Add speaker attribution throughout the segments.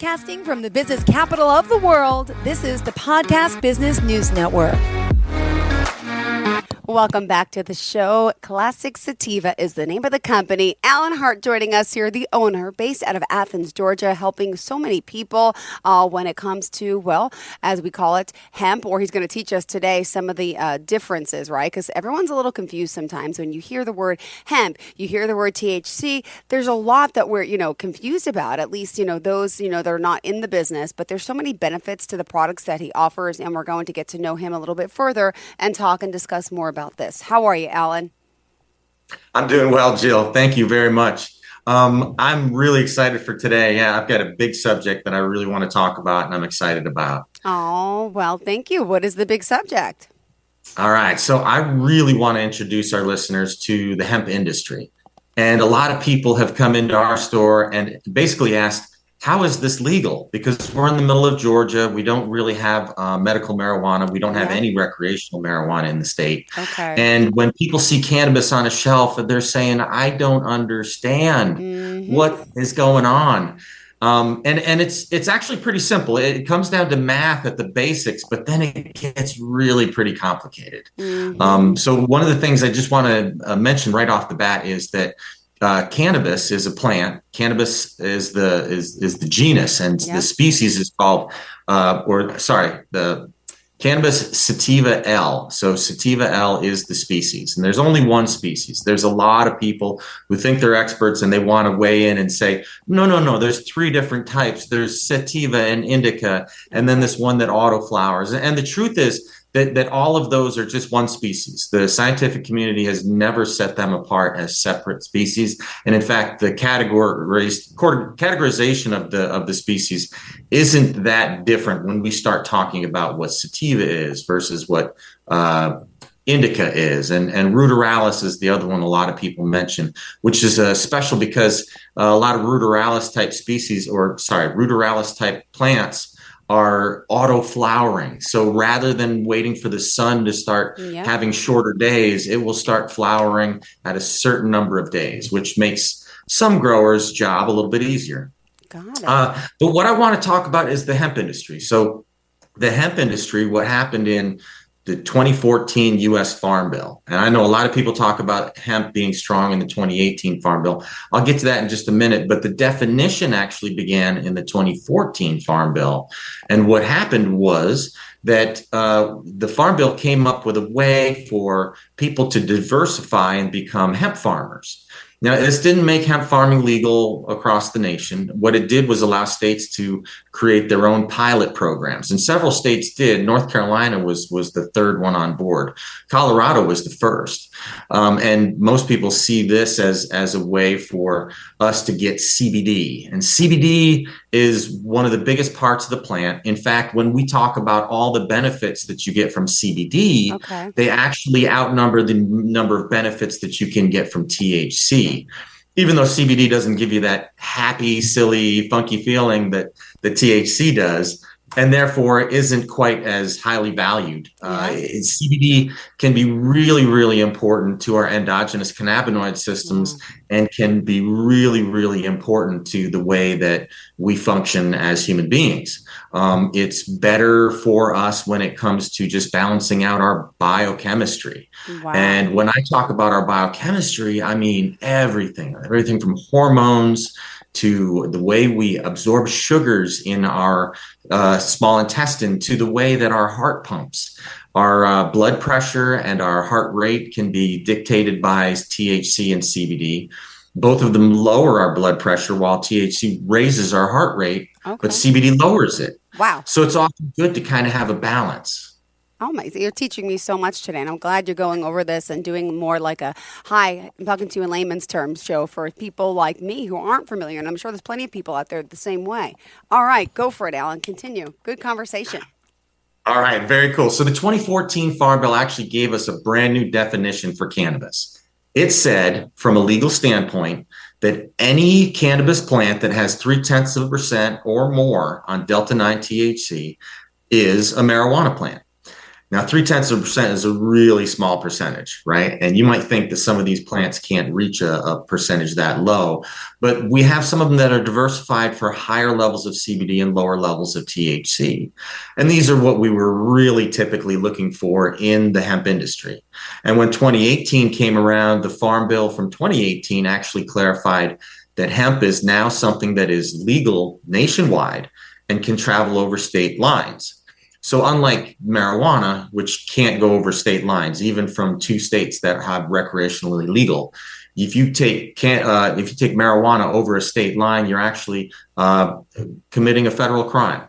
Speaker 1: Broadcasting from the business capital of the world, this is the Podcast Business News Network. Welcome back to the show. Classic Citiva is the name of the company. Alan Hart joining us here, the owner, based out of Athens, Georgia, helping so many people when it comes to, well, as we call it, hemp, or he's going to teach us today some of the differences, right? Because everyone's a little confused sometimes when you hear the word hemp, you hear the word THC. There's a lot that we're, confused about, at least, those, they're not in the business, but there's so many benefits to the products that he offers, and we're going to get to know him a little bit further and talk and discuss more about this. How are you, Alan?
Speaker 2: I'm doing well, Jill. Thank you very much. I'm really excited for today. Yeah, I've got a big subject that I really want to talk about and I'm excited about.
Speaker 1: Oh, well, thank you. What is the big subject?
Speaker 2: All right. So I really want to introduce our listeners to the hemp industry. And a lot of people have come into our store and basically asked, how is this legal? Because we're in the middle of Georgia. We don't really have medical marijuana. We don't have any recreational marijuana in the state.
Speaker 1: Okay.
Speaker 2: And when people see cannabis on a shelf, they're saying, I don't understand what is going on. And it's actually pretty simple. It comes down to math at the basics, but then it gets really pretty complicated. So one of the things I just want to mention right off the bat is that cannabis is a plant. Cannabis is the genus, and the species is called, the Cannabis Citiva L. So Citiva L is the species, and there's only one species. There's a lot of people who think they're experts and they want to weigh in and say, no, there's three different types. There's sativa and indica, and then this one that autoflowers. And the truth is that all of those are just one species. The scientific community has never set them apart as separate species. And in fact, the categorization of the species isn't that different when we start talking about what sativa is versus what indica is. And ruderalis is the other one a lot of people mention, which is special because a lot of ruderalis type ruderalis type plants are auto-flowering. So rather than waiting for the sun to start having shorter days, it will start flowering at a certain number of days, which makes some growers' job a little bit easier.
Speaker 1: Got it.
Speaker 2: But what I want to talk about is the hemp industry. So the hemp industry, what happened in the 2014 U.S. Farm Bill. And I know a lot of people talk about hemp being strong in the 2018 Farm Bill. I'll get to that in just a minute, but the definition actually began in the 2014 Farm Bill. And what happened was that the Farm Bill came up with a way for people to diversify and become hemp farmers. Now, this didn't make hemp farming legal across the nation. What it did was allow states to create their own pilot programs. And several states did. North Carolina was the third one on board. Colorado was the first. And most people see this as a way for us to get CBD. And CBD is one of the biggest parts of the plant. In fact, when we talk about all the benefits that you get from CBD, they actually outnumber the number of benefits that you can get from THC. Even though CBD doesn't give you that happy, silly, funky feeling that the THC does, and therefore isn't quite as highly valued. CBD can be really, really important to our endogenous cannabinoid systems and can be really, really important to the way that we function as human beings. It's better for us when it comes to just balancing out our biochemistry. And when I talk about our biochemistry, I mean everything from hormones to the way we absorb sugars in our small intestine, to the way that our heart pumps. Our blood pressure and our heart rate can be dictated by THC and CBD. Both of them lower our blood pressure while THC raises our heart rate, but CBD lowers it.
Speaker 1: Wow.
Speaker 2: So it's often good to kind of have a balance.
Speaker 1: Oh my, you're teaching me so much today, and I'm glad you're going over this and doing more like I'm talking to you in layman's terms show for people like me who aren't familiar, and I'm sure there's plenty of people out there the same way. All right, go for it, Alan. Continue. Good conversation.
Speaker 2: All right, very cool. So the 2014 Farm Bill actually gave us a brand new definition for cannabis. It said, from a legal standpoint, that any cannabis plant that has 0.3% or more on Delta-9 THC is a marijuana plant. Now, 0.3% is a really small percentage, right? And you might think that some of these plants can't reach a percentage that low, but we have some of them that are diversified for higher levels of CBD and lower levels of THC. And these are what we were really typically looking for in the hemp industry. And when 2018 came around, the Farm Bill from 2018 actually clarified that hemp is now something that is legal nationwide and can travel over state lines. So unlike marijuana, which can't go over state lines, even from two states that have recreationally legal, if you take marijuana over a state line, you're actually committing a federal crime.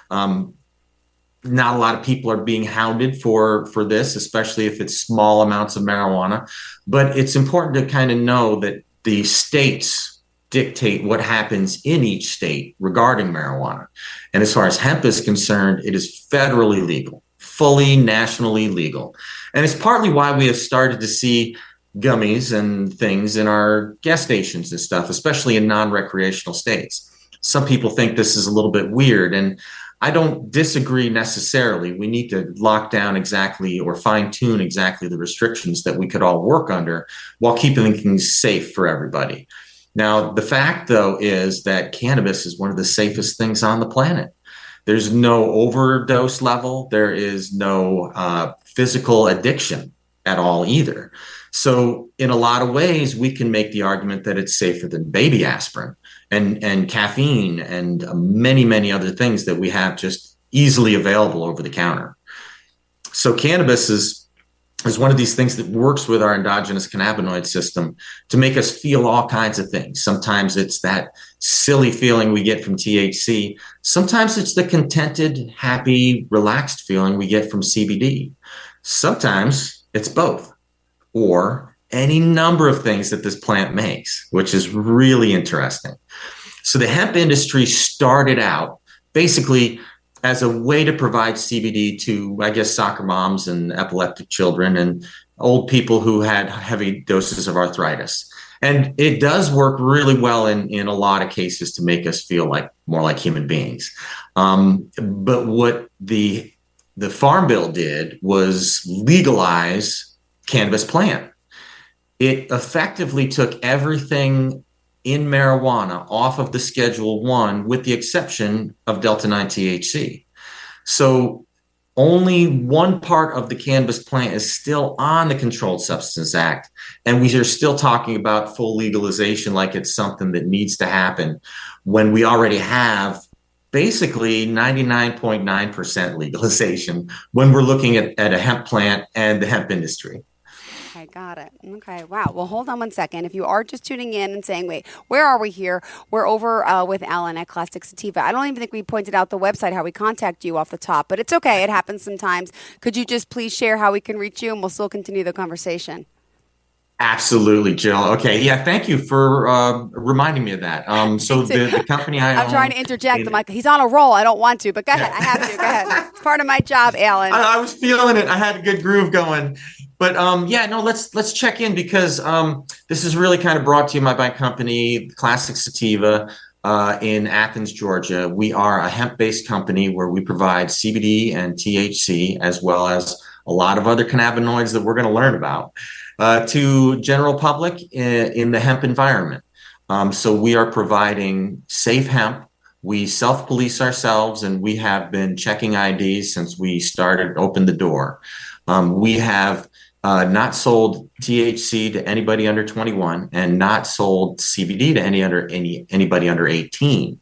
Speaker 2: Not a lot of people are being hounded for this, especially if it's small amounts of marijuana. But it's important to kind of know that the states dictate what happens in each state regarding marijuana. And as far as hemp is concerned, it is federally legal, fully nationally legal. And it's partly why we have started to see gummies and things in our gas stations and stuff, especially in non-recreational states. Some people think this is a little bit weird, and I don't disagree necessarily. We need to lock down exactly or fine tune exactly the restrictions that we could all work under while keeping things safe for everybody. Now, the fact, though, is that cannabis is one of the safest things on the planet. There's no overdose level. There is no physical addiction at all either. So in a lot of ways, we can make the argument that it's safer than baby aspirin and caffeine and many, many other things that we have just easily available over the counter. So cannabis is one of these things that works with our endogenous cannabinoid system to make us feel all kinds of things. Sometimes it's that silly feeling we get from THC. Sometimes it's the contented, happy, relaxed feeling we get from CBD. Sometimes it's both, or any number of things that this plant makes, which is really interesting. So the hemp industry started out basically as a way to provide CBD to, I guess, soccer moms and epileptic children and old people who had heavy doses of arthritis. And it does work really well in a lot of cases to make us feel more like human beings. But what the Farm Bill did was legalize cannabis plant. It effectively took everything in marijuana off of the Schedule 1 with the exception of Delta-9 THC. So only one part of the cannabis plant is still on the Controlled Substance Act, and we are still talking about full legalization like it's something that needs to happen when we already have basically 99.9% legalization when we're looking at a hemp plant and the hemp industry.
Speaker 1: Okay, got it. Okay, wow. Well, hold on one second. If you are just tuning in and saying, wait, where are we here? We're over with Alan at Classic Citiva. I don't even think we pointed out the website, how we contact you off the top, but it's okay. It happens sometimes. Could you just please share how we can reach you, and we'll still continue the conversation?
Speaker 2: Absolutely, Jill. Okay. Yeah. Thank you for reminding me of that. So the company I'm
Speaker 1: trying to interject. I'm like, he's on a roll. I don't want to, but go ahead. I have to. Go ahead. It's part of my job, Alan.
Speaker 2: I was feeling it. I had a good groove going. But let's check in because this is really kind of brought to you by my company, Classic Citiva, in Athens, Georgia. We are a hemp-based company where we provide CBD and THC, as well as a lot of other cannabinoids that we're going to learn about, to general public in the hemp environment. So we are providing safe hemp. We self-police ourselves, and we have been checking IDs since we opened the door. We have not sold THC to anybody under 21 and not sold CBD to anybody under 18,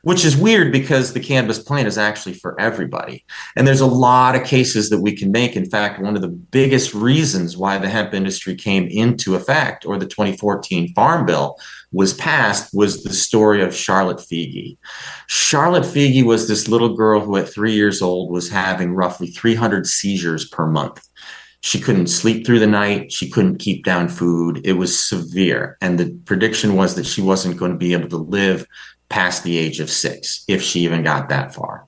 Speaker 2: which is weird because the cannabis plant is actually for everybody. And there's a lot of cases that we can make. In fact, one of the biggest reasons why the hemp industry came into effect, or the 2014 Farm Bill was passed, was the story of Charlotte Figi. Charlotte Figi was this little girl who at 3 years old was having roughly 300 seizures per month. She couldn't sleep through the night. She couldn't keep down food. It was severe. And the prediction was that she wasn't going to be able to live past the age of 6, if she even got that far.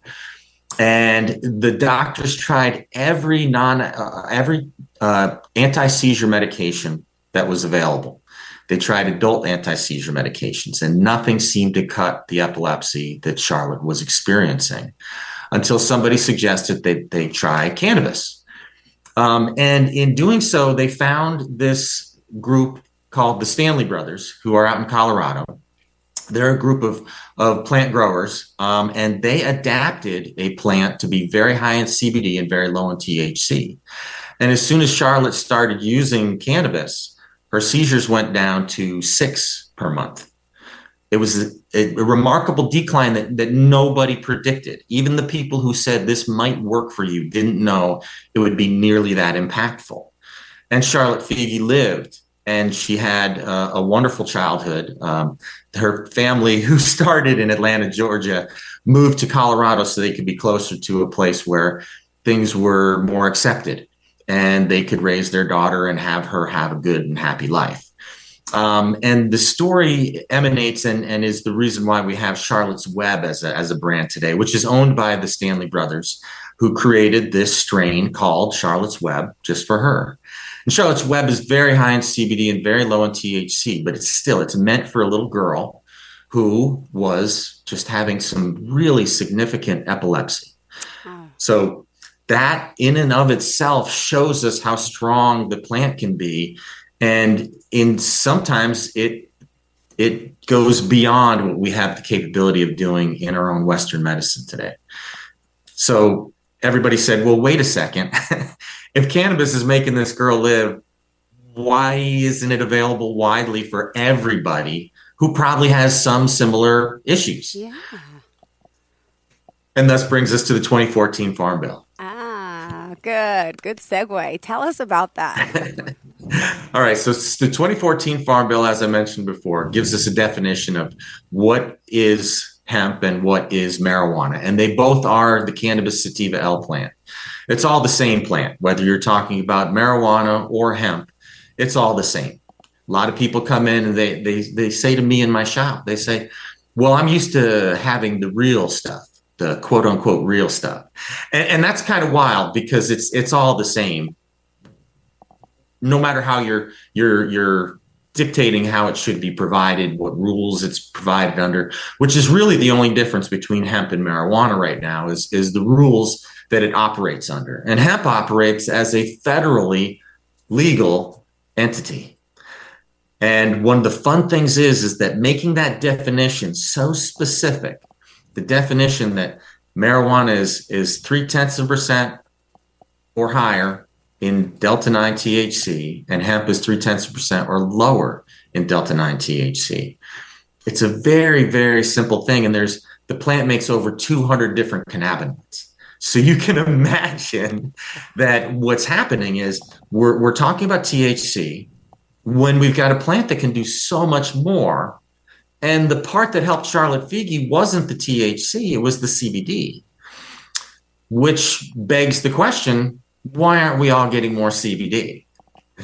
Speaker 2: And the doctors tried every anti-seizure medication that was available. They tried adult anti-seizure medications, and nothing seemed to cut the epilepsy that Charlotte was experiencing until somebody suggested that they try cannabis. And in doing so, they found this group called the Stanley Brothers, who are out in Colorado. They're a group of plant growers, and they adapted a plant to be very high in CBD and very low in THC. And as soon as Charlotte started using cannabis, her seizures went down to 6 per month. It was a remarkable decline that nobody predicted. Even the people who said this might work for you didn't know it would be nearly that impactful. And Charlotte Figi lived, and she had a wonderful childhood. Her family, who started in Atlanta, Georgia, moved to Colorado so they could be closer to a place where things were more accepted and they could raise their daughter and have her have a good and happy life. And the story emanates and is the reason why we have Charlotte's Web as a brand today, which is owned by the Stanley Brothers, who created this strain called Charlotte's Web just for her. And Charlotte's Web is very high in CBD and very low in THC, but it's meant for a little girl who was just having some really significant epilepsy. So that in and of itself shows us how strong the plant can be. And sometimes it goes beyond what we have the capability of doing in our own Western medicine today. So everybody said, well, wait a second. If cannabis is making this girl live, why isn't it available widely for everybody who probably has some similar issues?
Speaker 1: Yeah.
Speaker 2: And thus brings us to the 2014 Farm Bill.
Speaker 1: Good segue. Tell us about that.
Speaker 2: All right. So the 2014 Farm Bill, as I mentioned before, gives us a definition of what is hemp and what is marijuana. And they both are the cannabis sativa L plant. It's all the same plant, whether you're talking about marijuana or hemp, it's all the same. A lot of people come in and they say to me in my shop, they say, well, I'm used to having the real stuff, the quote unquote real stuff. And that's kind of wild because it's all the same. No matter how you're dictating how it should be provided, what rules it's provided under, which is really the only difference between hemp and marijuana right now is the rules that it operates under. And hemp operates as a federally legal entity. And one of the fun things is that making that definition so specific, the definition that marijuana is 0.3% or higher in delta 9 THC, and hemp is 0.3% or lower in delta 9 THC. It's a very, very simple thing. And the plant makes over 200 different cannabinoids. So you can imagine that what's happening is we're talking about THC when we've got a plant that can do so much more. And the part that helped Charlotte Figi wasn't the THC, it was the CBD, which begs the question, why aren't we all getting more CBD?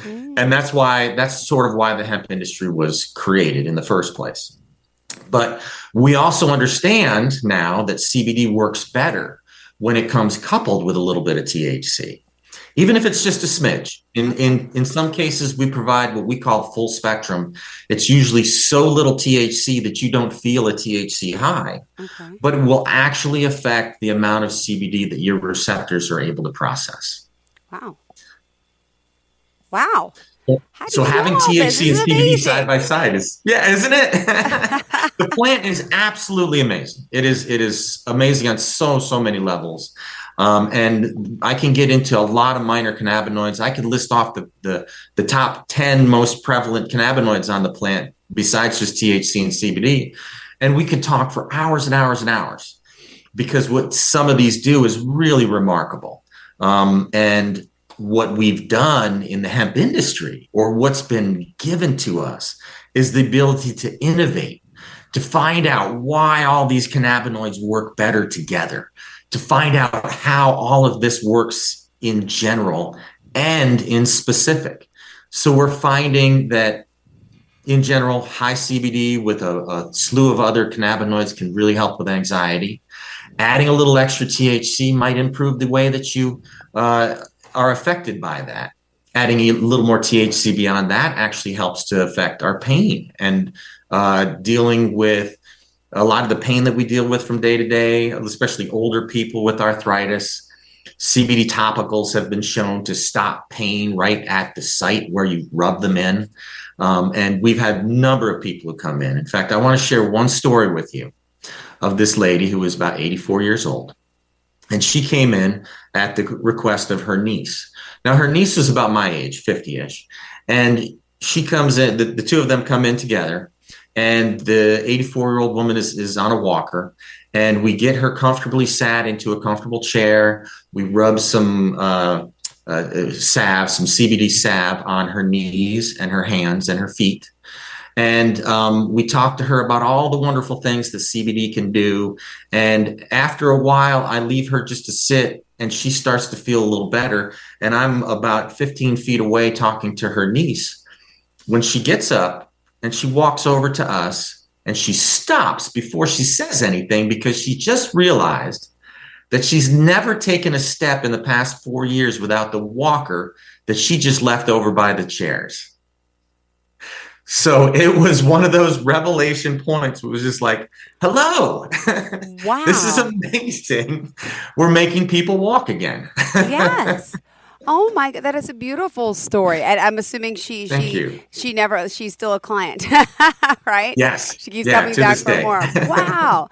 Speaker 2: And that's sort of why the hemp industry was created in the first place. But we also understand now that CBD works better when it comes coupled with a little bit of THC, even if it's just a smidge. In some cases, we provide what we call full spectrum. It's usually so little THC that you don't feel a THC high, but it will actually affect the amount of CBD that your receptors are able to process.
Speaker 1: Wow.
Speaker 2: So having THC and CBD side by side isn't it? The plant is absolutely amazing. It is amazing on so many levels. And I can get into a lot of minor cannabinoids. I could list off the top 10 most prevalent cannabinoids on the plant besides just THC and CBD. And we could talk for hours and hours and hours because what some of these do is really remarkable. And what we've done in the hemp industry, or what's been given to us, is the ability to innovate, to find out why all these cannabinoids work better together, to find out how all of this works in general and in specific. So we're finding that in general, high CBD with a slew of other cannabinoids can really help with anxiety. Adding a little extra THC might improve the way that you are affected by that. Adding a little more THC beyond that actually helps to affect our pain and dealing with a lot of the pain that we deal with from day to day, especially older people with arthritis. CBD topicals have been shown to stop pain right at the site where you rub them in. And we've had a number of people who come in. In fact, I want to share one story with you of this lady who was about 84 years old. And she came in at the request of her niece. Now, her niece was about my age, 50-ish. And she comes in, the two of them come in together. And the 84-year-old woman is on a walker. And we get her comfortably sat into a comfortable chair. We rub some salve, some CBD salve on her knees and her hands and her feet. And we talked to her about all the wonderful things that CBD can do. And after a while, I leave her just to sit, and she starts to feel a little better. And I'm about 15 feet away talking to her niece when she gets up and she walks over to us, and she stops before she says anything because she just realized that she's never taken a step in the past 4 years without the walker that she just left over by the chairs. So it was one of those revelation points. It was just like, hello.
Speaker 1: Wow.
Speaker 2: This is amazing. We're making people walk again.
Speaker 1: Yes. Oh my God, that is a beautiful story. And I'm assuming she's still a client, right?
Speaker 2: Yes.
Speaker 1: She keeps coming back for
Speaker 2: day.
Speaker 1: more. Wow.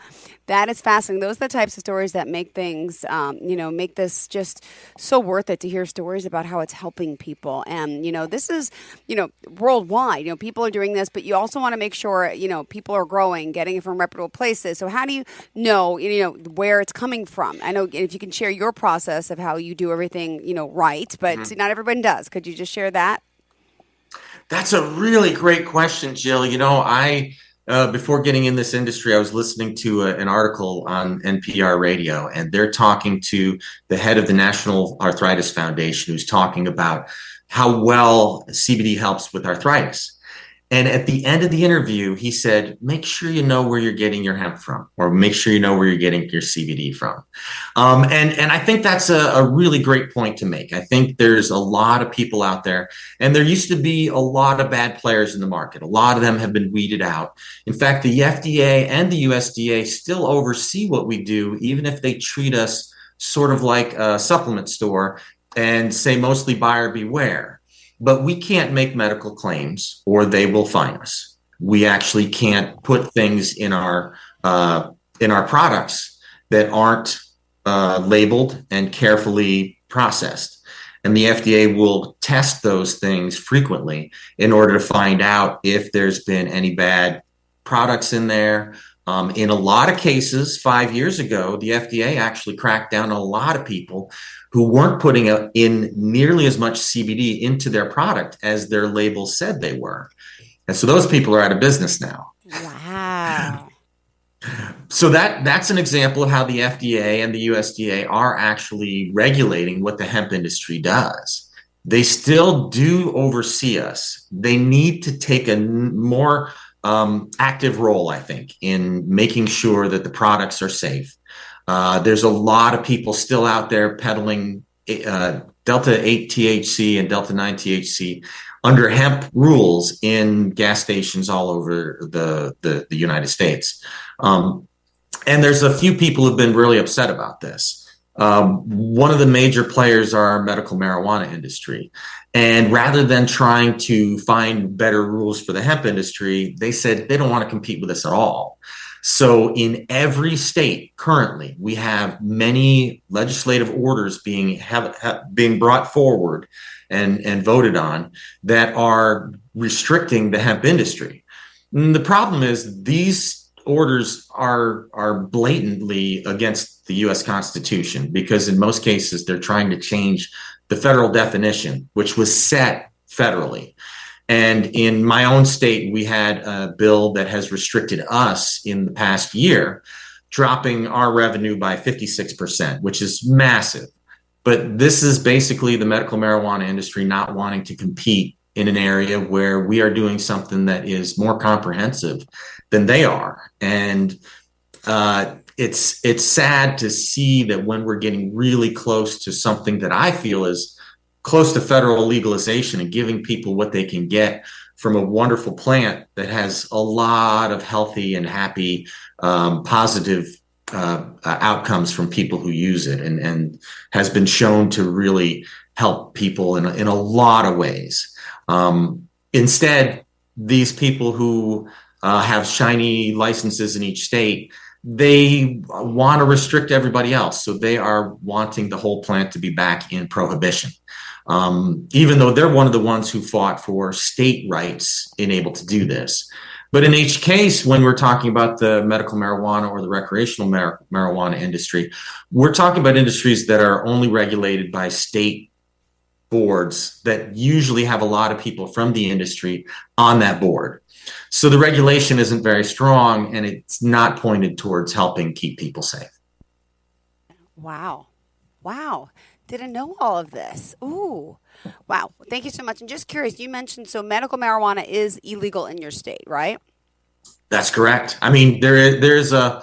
Speaker 1: That is fascinating. Those are the types of stories that make things, make this just so worth it to hear stories about how it's helping people. And, this is, worldwide, people are doing this, but you also want to make sure, people are growing, getting it from reputable places. So how do you know, where it's coming from? I know if you can share your process of how you do everything, right, but not everyone does. Could you just share that?
Speaker 2: That's a really great question, Jill. Before getting in this industry, I was listening to an article on NPR radio, and they're talking to the head of the National Arthritis Foundation, who's talking about how well CBD helps with arthritis. And at the end of the interview, he said, make sure you know where you're getting your hemp from, or make sure you know where you're getting your CBD from. And I think that's a really great point to make. I think there's a lot of people out there, and there used to be a lot of bad players in the market. A lot of them have been weeded out. In fact, the FDA and the USDA still oversee what we do, even if they treat us sort of like a supplement store and say mostly buyer beware. But we can't make medical claims or they will fine us. We actually can't put things in our products that aren't labeled and carefully processed. And the FDA will test those things frequently in order to find out if there's been any bad products in there. In a lot of cases, 5 years ago, the FDA actually cracked down on a lot of people who weren't putting in nearly as much CBD into their product as their labels said they were. And so those people are out of business now.
Speaker 1: Wow.
Speaker 2: So that's an example of how the FDA and the USDA are actually regulating what the hemp industry does. They still do oversee us. They need to take a more active role, I think, in making sure that the products are safe. There's a lot of people still out there peddling Delta 8 THC and Delta 9 THC under hemp rules in gas stations all over the United States. And there's a few people who've been really upset about this. One of the major players are our medical marijuana industry. And rather than trying to find better rules for the hemp industry, they said they don't want to compete with us at all. So in every state currently, we have many legislative orders being brought forward and voted on that are restricting the hemp industry. And the problem is these orders are blatantly against the U.S. Constitution because in most cases they're trying to change the federal definition, which was set federally. And in my own state, we had a bill that has restricted us in the past year, dropping our revenue by 56%, which is massive. But this is basically the medical marijuana industry not wanting to compete in an area where we are doing something that is more comprehensive than they are. And it's sad to see that when we're getting really close to something that I feel is close to federal legalization and giving people what they can get from a wonderful plant that has a lot of healthy and happy, positive outcomes from people who use it, and has been shown to really help people in a lot of ways. Instead, these people who have shiny licenses in each state, they want to restrict everybody else. So they are wanting the whole plant to be back in prohibition. Even though they're one of the ones who fought for state rights in able to do this. But in each case, when we're talking about the medical marijuana or the recreational marijuana industry, we're talking about industries that are only regulated by state boards that usually have a lot of people from the industry on that board. So the regulation isn't very strong, and it's not pointed towards helping keep people safe.
Speaker 1: Wow. Wow. Didn't know all of this. Ooh. Wow. Thank you so much. And just curious, you mentioned so medical marijuana is illegal in your state, right?
Speaker 2: That's correct. I mean, there is a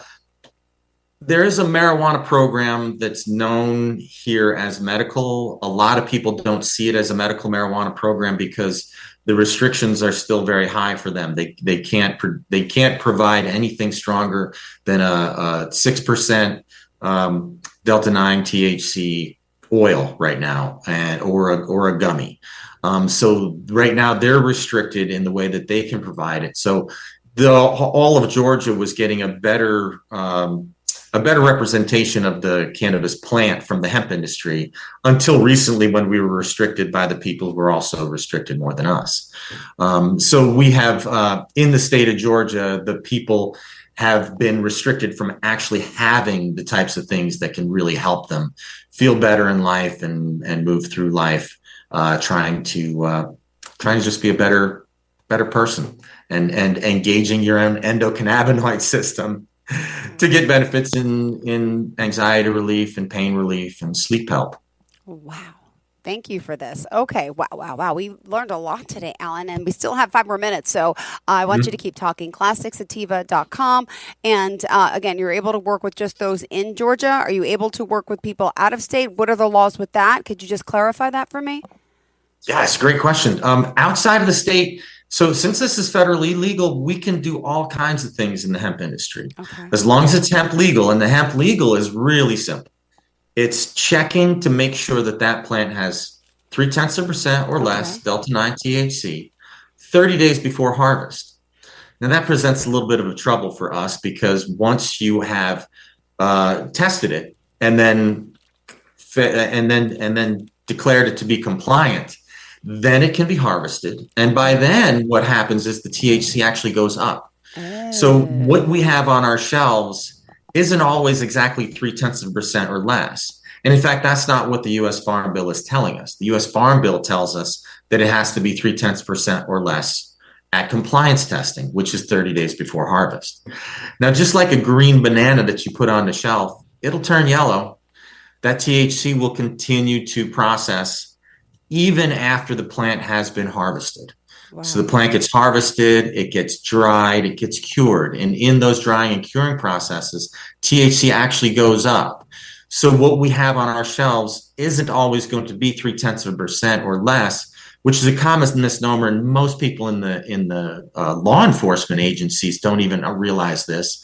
Speaker 2: marijuana program that's known here as medical. A lot of people don't see it as a medical marijuana program because the restrictions are still very high for them. They can't provide anything stronger than a 6% Delta 9 THC oil right now, and or a gummy. So right now they're restricted in the way that they can provide it. So all of Georgia was getting a better representation of the cannabis plant from the hemp industry until recently, when we were restricted by the people who were also restricted more than us. So we have in the state of Georgia, the people have been restricted from actually having the types of things that can really help them feel better in life and move through life, trying to just be a better person, and engaging your own endocannabinoid system to get benefits in anxiety relief and pain relief and sleep help.
Speaker 1: Wow. Thank you for this. Okay. Wow, wow, wow. We learned a lot today, Alan, and we still have 5 more minutes. So I want you to keep talking. ClassicSativa.com. And again, you're able to work with just those in Georgia. Are you able to work with people out of state? What are the laws with that? Could you just clarify that for me?
Speaker 2: Yeah, it's a great question. Outside of the state, so since this is federally legal, we can do all kinds of things in the hemp industry,
Speaker 1: Okay.
Speaker 2: as long as it's hemp legal. And the hemp legal is really simple. It's checking to make sure that that plant has 0.3% or less
Speaker 1: Okay.
Speaker 2: Delta 9 THC 30 days before harvest. Now that presents a little bit of a trouble for us, because once you have tested it and then declared it to be compliant, then it can be harvested. And by then, what happens is the THC actually goes up. So what we
Speaker 1: Oh.
Speaker 2: have on our shelves isn't always exactly 0.3% or less. And in fact, that's not what the U.S. Farm Bill is telling us. The U.S. Farm Bill tells us that it has to be 0.3% or less at compliance testing, which is 30 days before harvest. Now, just like a green banana that you put on the shelf, it'll turn yellow. That THC will continue to process even after the plant has been harvested. So the
Speaker 1: Wow.
Speaker 2: plant gets harvested, it gets dried, it gets cured. And in those drying and curing processes, THC actually goes up. So what we have on our shelves isn't always going to be 0.3% or less, which is a common misnomer. And most people in the law enforcement agencies don't even realize this.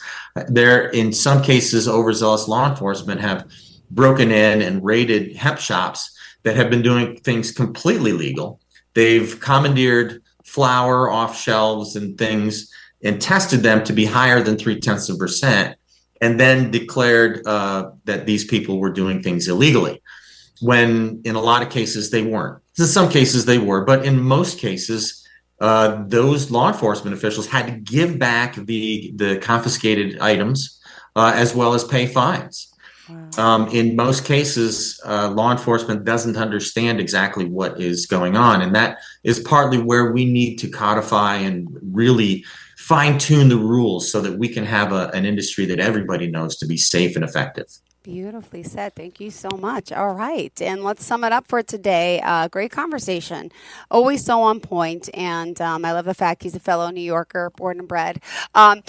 Speaker 2: In some cases, overzealous law enforcement have broken in and raided hemp shops that have been doing things completely legal. They've commandeered flour off shelves and things and tested them to be higher than 0.3%, and then declared that these people were doing things illegally, when in a lot of cases they weren't. In some cases they were, but in most cases, those law enforcement officials had to give back the confiscated items, as well as pay fines.
Speaker 1: Wow.
Speaker 2: In most cases, law enforcement doesn't understand exactly what is going on. And that is partly where we need to codify and really fine tune the rules so that we can have an industry that everybody knows to be safe and effective.
Speaker 1: Beautifully said. Thank you so much. All right. And let's sum it up for today. Great conversation. Always so on point. And I love the fact he's a fellow New Yorker, born and bred. And,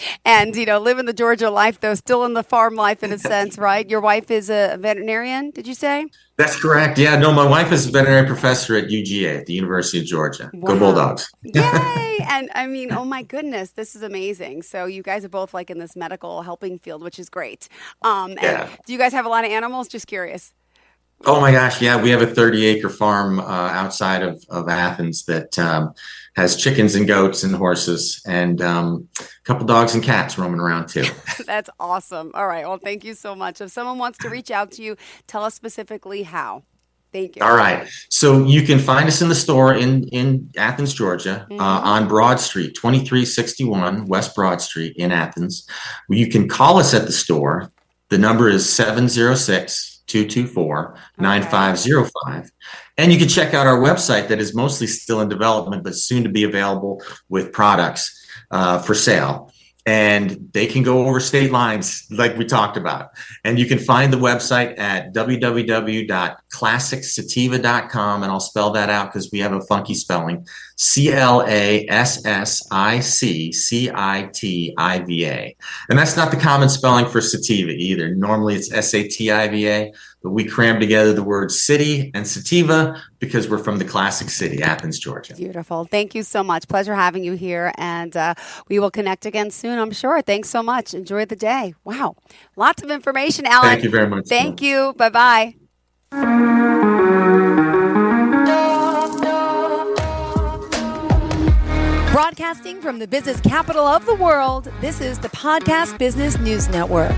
Speaker 1: living the Georgia life, though, still in the farm life in a sense, right? Your wife is a veterinarian, did you say?
Speaker 2: That's correct. Yeah, no, my wife is a veterinary professor at UGA at the University of Georgia.
Speaker 1: Wow.
Speaker 2: Go Bulldogs.
Speaker 1: Yay! And I mean, oh my goodness, this is amazing. So you guys are both like in this medical helping field, which is great. And do you guys have a lot of animals? Just curious.
Speaker 2: Oh my gosh, yeah, we have a 30-acre farm outside of Athens that has chickens and goats and horses and a couple dogs and cats roaming around too.
Speaker 1: That's awesome. All right. Well, thank you so much. If someone wants to reach out to you, tell us specifically how. Thank you.
Speaker 2: All right. So you can find us in the store in Athens, Georgia, on Broad Street, 2361 West Broad Street in Athens. You can call us at the store. The number is 706-224-9505. And you can check out our website that is mostly still in development, but soon to be available with products for sale. And they can go over state lines like we talked about. And you can find the website at www.classiccitiva.com. And I'll spell that out because we have a funky spelling. CLASSICCITIVA. And that's not the common spelling for sativa either. Normally it's SATIVA, but we cram together the word city and sativa because we're from the classic city, Athens, Georgia.
Speaker 1: Beautiful. Thank you so much. Pleasure having you here. And we will connect again soon, I'm sure. Thanks so much. Enjoy the day. Wow. Lots of information, Alan.
Speaker 2: Thank you very much.
Speaker 1: Thank you. Bye-bye. Broadcasting from the business capital of the world, this is the Podcast Business News Network.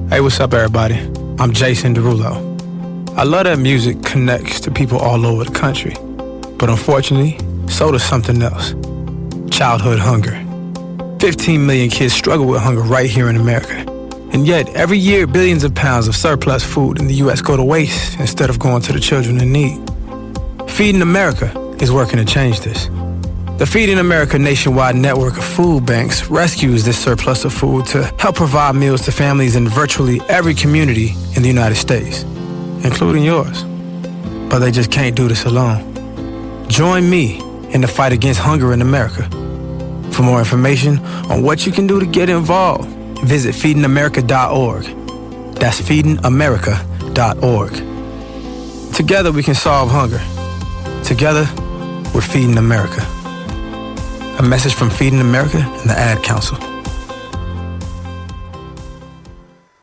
Speaker 3: Hey, what's up, everybody? I'm Jason Derulo. I love that music connects to people all over the country. But unfortunately, so does something else. Childhood hunger. 15 million kids struggle with hunger right here in America. And yet, every year, billions of pounds of surplus food in the U.S. go to waste instead of going to the children in need. Feeding America is working to change this. The Feeding America nationwide network of food banks rescues this surplus of food to help provide meals to families in virtually every community in the United States, including yours. But they just can't do this alone. Join me in the fight against hunger in America. For more information on what you can do to get involved, visit feedingamerica.org. That's feedingamerica.org. Together we can solve hunger. Together, we're Feeding America. A message from Feeding America and the Ad Council.